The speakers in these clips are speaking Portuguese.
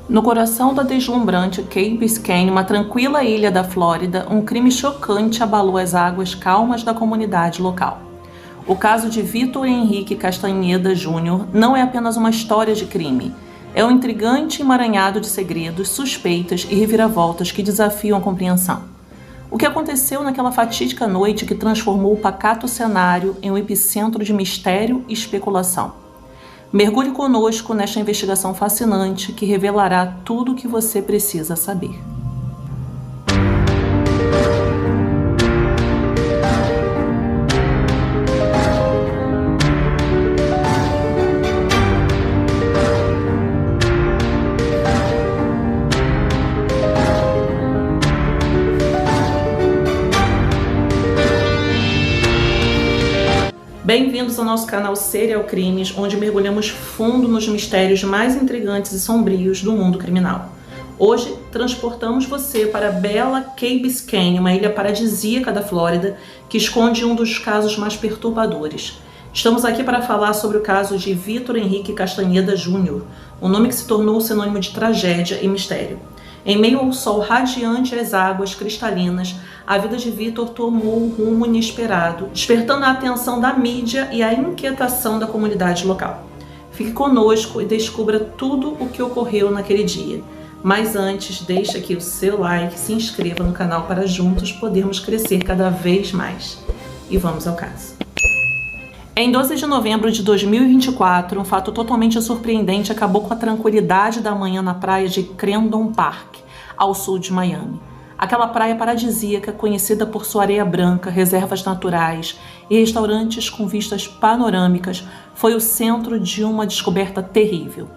No coração da deslumbrante Key Biscayne, uma tranquila ilha da Flórida, um crime chocante abalou as águas calmas da comunidade local. O caso de Vítor Henrique Castanheda Jr. não é apenas uma história de crime. É um intrigante emaranhado de segredos, suspeitas e reviravoltas que desafiam a compreensão. O que aconteceu naquela fatídica noite que transformou o pacato cenário em um epicentro de mistério e especulação? Mergulhe conosco nesta investigação fascinante que revelará tudo o que você precisa saber. Bem-vindos ao nosso canal Serial Crimes, onde mergulhamos fundo nos mistérios mais intrigantes e sombrios do mundo criminal. Hoje, transportamos você para a bela Key Biscayne, uma ilha paradisíaca da Flórida, que esconde um dos casos mais perturbadores. Estamos aqui para falar sobre o caso de Vítor Henrique Castanheda Jr., um nome que se tornou sinônimo de tragédia e mistério. Em meio ao sol radiante e às águas cristalinas, a vida de Vítor tomou um rumo inesperado, despertando a atenção da mídia e a inquietação da comunidade local. Fique conosco e descubra tudo o que ocorreu naquele dia. Mas antes, deixe aqui o seu like, se inscreva no canal para juntos podermos crescer cada vez mais. E vamos ao caso. Em 12 de novembro de 2024, um fato totalmente surpreendente acabou com a tranquilidade da manhã na praia de Crandon Park, ao sul de Miami. Aquela praia paradisíaca, conhecida por sua areia branca, reservas naturais e restaurantes com vistas panorâmicas, foi o centro de uma descoberta terrível.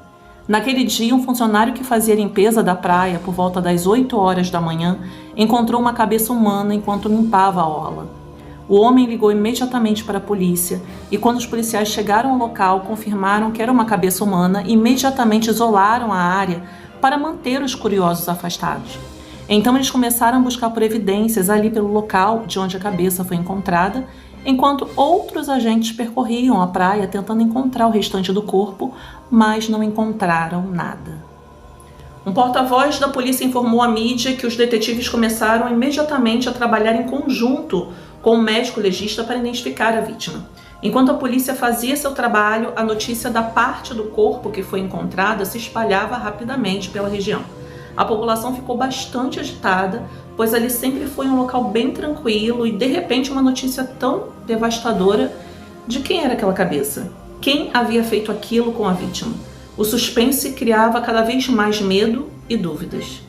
Naquele dia, um funcionário que fazia limpeza da praia por volta das 8 horas da manhã encontrou uma cabeça humana enquanto limpava a orla. O homem ligou imediatamente para a polícia e, quando os policiais chegaram ao local, confirmaram que era uma cabeça humana e imediatamente isolaram a área para manter os curiosos afastados. Então eles começaram a buscar por evidências ali pelo local de onde a cabeça foi encontrada, enquanto outros agentes percorriam a praia tentando encontrar o restante do corpo, mas não encontraram nada. Um porta-voz da polícia informou à mídia que os detetives começaram imediatamente a trabalhar em conjunto com o médico legista para identificar a vítima. Enquanto a polícia fazia seu trabalho, a notícia da parte do corpo que foi encontrada se espalhava rapidamente pela região. A população ficou bastante agitada, pois ali sempre foi um local bem tranquilo e, de repente, uma notícia tão devastadora. De quem era aquela cabeça? Quem havia feito aquilo com a vítima? O suspense criava cada vez mais medo e dúvidas.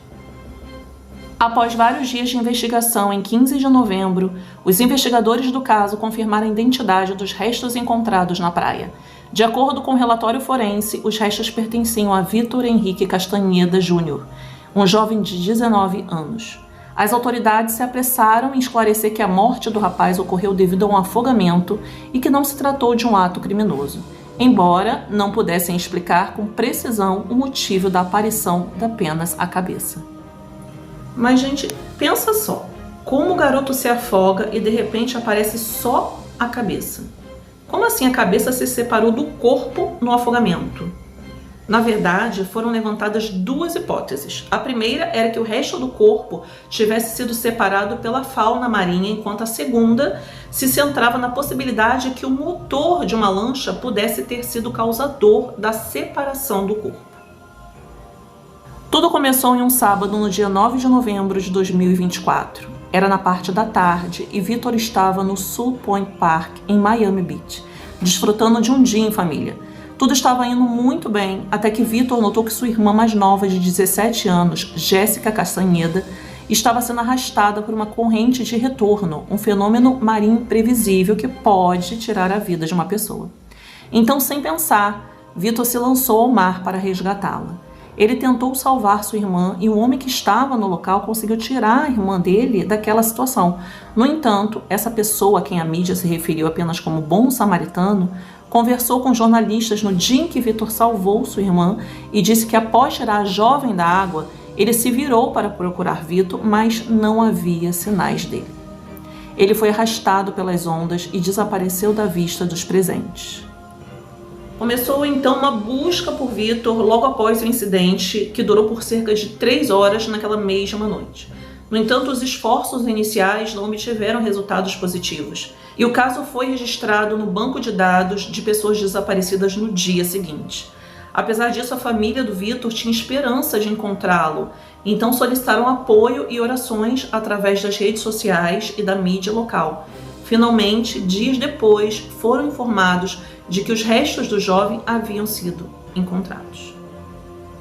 Após vários dias de investigação, em 15 de novembro, os investigadores do caso confirmaram a identidade dos restos encontrados na praia. De acordo com o relatório forense, os restos pertenciam a Vítor Henrique Castanheda Jr., um jovem de 19 anos. As autoridades se apressaram em esclarecer que a morte do rapaz ocorreu devido a um afogamento e que não se tratou de um ato criminoso, embora não pudessem explicar com precisão o motivo da aparição de apenas a cabeça. Mas, gente, pensa só, como o garoto se afoga e de repente aparece só a cabeça? Como assim a cabeça se separou do corpo no afogamento? Na verdade, foram levantadas duas hipóteses. A primeira era que o resto do corpo tivesse sido separado pela fauna marinha, enquanto a segunda se centrava na possibilidade que o motor de uma lancha pudesse ter sido causador da separação do corpo. Tudo começou em um sábado, no dia 9 de novembro de 2024. Era na parte da tarde e Vítor estava no Sul Point Park, em Miami Beach, desfrutando de um dia em família. Tudo estava indo muito bem, até que Vítor notou que sua irmã mais nova, de 17 anos, Jéssica Castanheda, estava sendo arrastada por uma corrente de retorno, um fenômeno marinho imprevisível que pode tirar a vida de uma pessoa. Então, sem pensar, Vítor se lançou ao mar para resgatá-la. Ele tentou salvar sua irmã e o homem que estava no local conseguiu tirar a irmã dele daquela situação. No entanto, essa pessoa a quem a mídia se referiu apenas como bom samaritano conversou com jornalistas no dia em que Vítor salvou sua irmã e disse que após tirar a jovem da água, ele se virou para procurar Vítor, mas não havia sinais dele. Ele foi arrastado pelas ondas e desapareceu da vista dos presentes. Começou então uma busca por Vitor logo após o incidente, que durou por cerca de 3 horas naquela mesma noite. No entanto, os esforços iniciais não obtiveram resultados positivos, e o caso foi registrado no banco de dados de pessoas desaparecidas no dia seguinte. Apesar disso, a família do Vitor tinha esperança de encontrá-lo, então solicitaram apoio e orações através das redes sociais e da mídia local. Finalmente, dias depois, foram informados de que os restos do jovem haviam sido encontrados.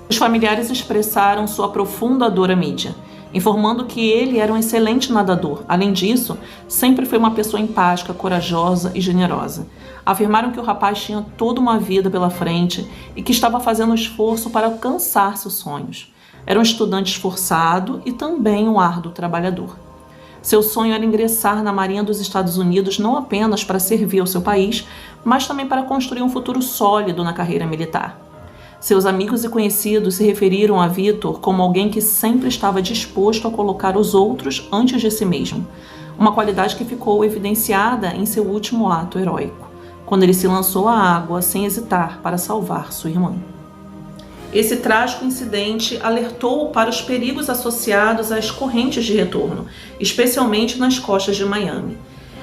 Os familiares expressaram sua profunda dor à mídia, informando que ele era um excelente nadador. Além disso, sempre foi uma pessoa empática, corajosa e generosa. Afirmaram que o rapaz tinha toda uma vida pela frente e que estava fazendo esforço para alcançar seus sonhos. Era um estudante esforçado e também um árduo trabalhador. Seu sonho era ingressar na Marinha dos Estados Unidos não apenas para servir ao seu país, mas também para construir um futuro sólido na carreira militar. Seus amigos e conhecidos se referiram a Vitor como alguém que sempre estava disposto a colocar os outros antes de si mesmo, uma qualidade que ficou evidenciada em seu último ato heróico, quando ele se lançou à água sem hesitar para salvar sua irmã. Esse trágico incidente alertou para os perigos associados às correntes de retorno, especialmente nas costas de Miami.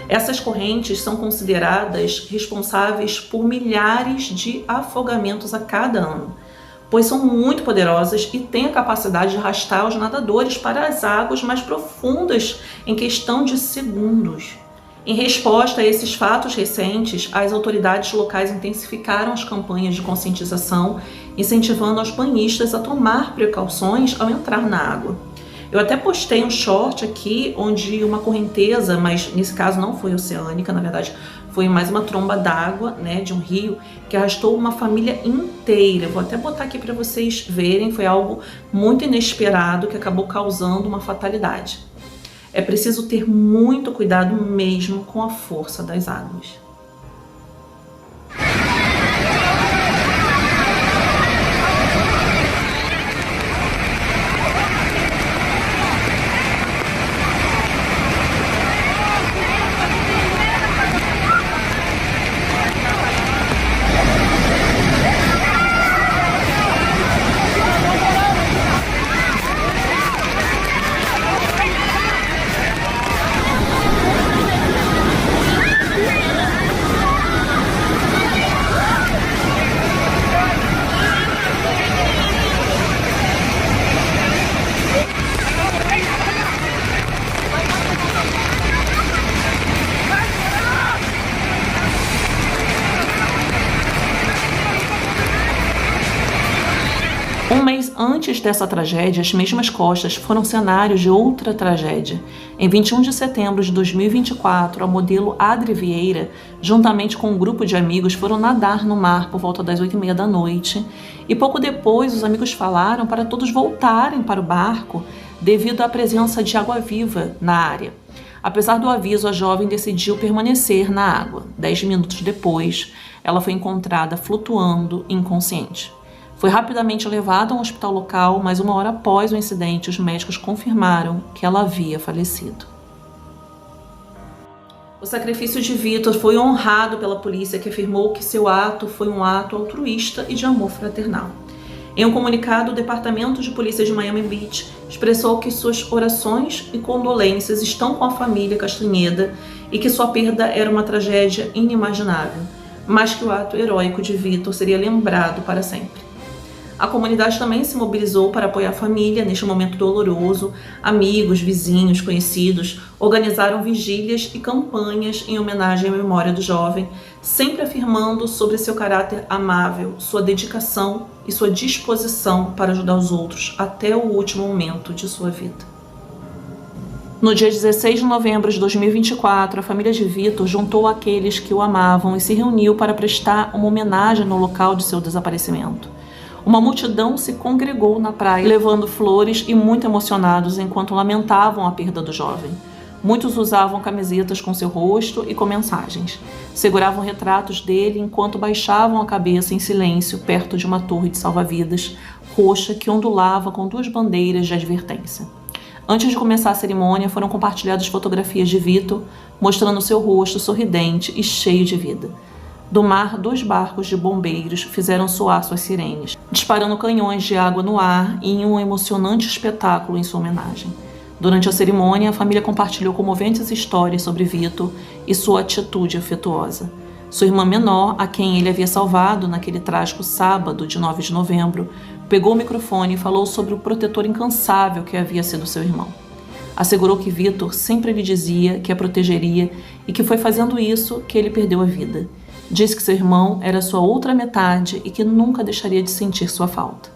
Essas correntes são consideradas responsáveis por milhares de afogamentos a cada ano, pois são muito poderosas e têm a capacidade de arrastar os nadadores para as águas mais profundas em questão de segundos. Em resposta a esses fatos recentes, as autoridades locais intensificaram as campanhas de conscientização, incentivando os banhistas a tomar precauções ao entrar na água. Eu até postei um short aqui onde uma correnteza, mas nesse caso não foi oceânica, na verdade foi mais uma tromba d'água, né, de um rio, que arrastou uma família inteira. Vou até botar aqui para vocês verem, foi algo muito inesperado que acabou causando uma fatalidade. É preciso ter muito cuidado mesmo com a força das águas. Um mês antes dessa tragédia, as mesmas costas foram cenários de outra tragédia. Em 21 de setembro de 2024, a modelo Adri Vieira, juntamente com um grupo de amigos, foram nadar no mar por volta das 8h30 da noite. E pouco depois, os amigos falaram para todos voltarem para o barco devido à presença de água-viva na área. Apesar do aviso, a jovem decidiu permanecer na água. 10 minutos depois, ela foi encontrada flutuando inconsciente. Foi rapidamente levada a um hospital local, mas 1 hora após o incidente, os médicos confirmaram que ela havia falecido. O sacrifício de Vitor foi honrado pela polícia, que afirmou que seu ato foi um ato altruísta e de amor fraternal. Em um comunicado, o Departamento de Polícia de Miami Beach expressou que suas orações e condolências estão com a família Castanheda e que sua perda era uma tragédia inimaginável, mas que o ato heróico de Vitor seria lembrado para sempre. A comunidade também se mobilizou para apoiar a família neste momento doloroso. Amigos, vizinhos, conhecidos organizaram vigílias e campanhas em homenagem à memória do jovem, sempre afirmando sobre seu caráter amável, sua dedicação e sua disposição para ajudar os outros até o último momento de sua vida. No dia 16 de novembro de 2024, a família de Vitor juntou aqueles que o amavam e se reuniu para prestar uma homenagem no local de seu desaparecimento. Uma multidão se congregou na praia, levando flores e muito emocionados enquanto lamentavam a perda do jovem. Muitos usavam camisetas com seu rosto e com mensagens. Seguravam retratos dele enquanto baixavam a cabeça em silêncio perto de uma torre de salva-vidas roxa que ondulava com 2 bandeiras de advertência. Antes de começar a cerimônia, foram compartilhadas fotografias de Vitor, mostrando seu rosto sorridente e cheio de vida. Do mar, 2 barcos de bombeiros fizeram soar suas sirenes, disparando canhões de água no ar em um emocionante espetáculo em sua homenagem. Durante a cerimônia, a família compartilhou comoventes histórias sobre Vitor e sua atitude afetuosa. Sua irmã menor, a quem ele havia salvado naquele trágico sábado de 9 de novembro, pegou o microfone e falou sobre o protetor incansável que havia sido seu irmão. Assegurou que Vitor sempre lhe dizia que a protegeria e que foi fazendo isso que ele perdeu a vida. Disse que seu irmão era sua outra metade e que nunca deixaria de sentir sua falta.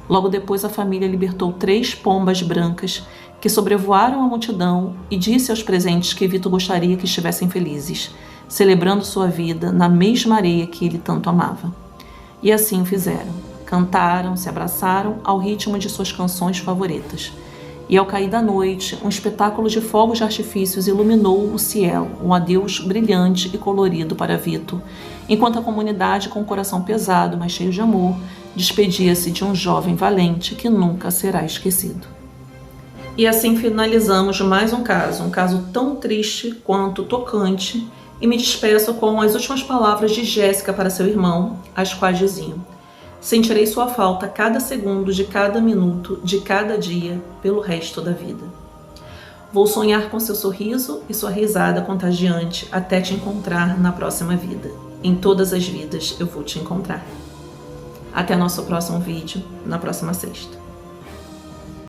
Logo depois, a família libertou 3 pombas brancas que sobrevoaram a multidão e disse aos presentes que Vitor gostaria que estivessem felizes, celebrando sua vida na mesma areia que ele tanto amava. E assim o fizeram. Cantaram, se abraçaram ao ritmo de suas canções favoritas. E ao cair da noite, um espetáculo de fogos de artifícios iluminou o cielo, um adeus brilhante e colorido para Vitor, enquanto a comunidade, com o coração pesado, mas cheio de amor, despedia-se de um jovem valente que nunca será esquecido. E assim finalizamos mais um caso tão triste quanto tocante, e me despeço com as últimas palavras de Jéssica para seu irmão, as quais diziam: sentirei sua falta cada segundo de cada minuto, de cada dia, pelo resto da vida. Vou sonhar com seu sorriso e sua risada contagiante até te encontrar na próxima vida. Em todas as vidas eu vou te encontrar. Até nosso próximo vídeo, na próxima sexta.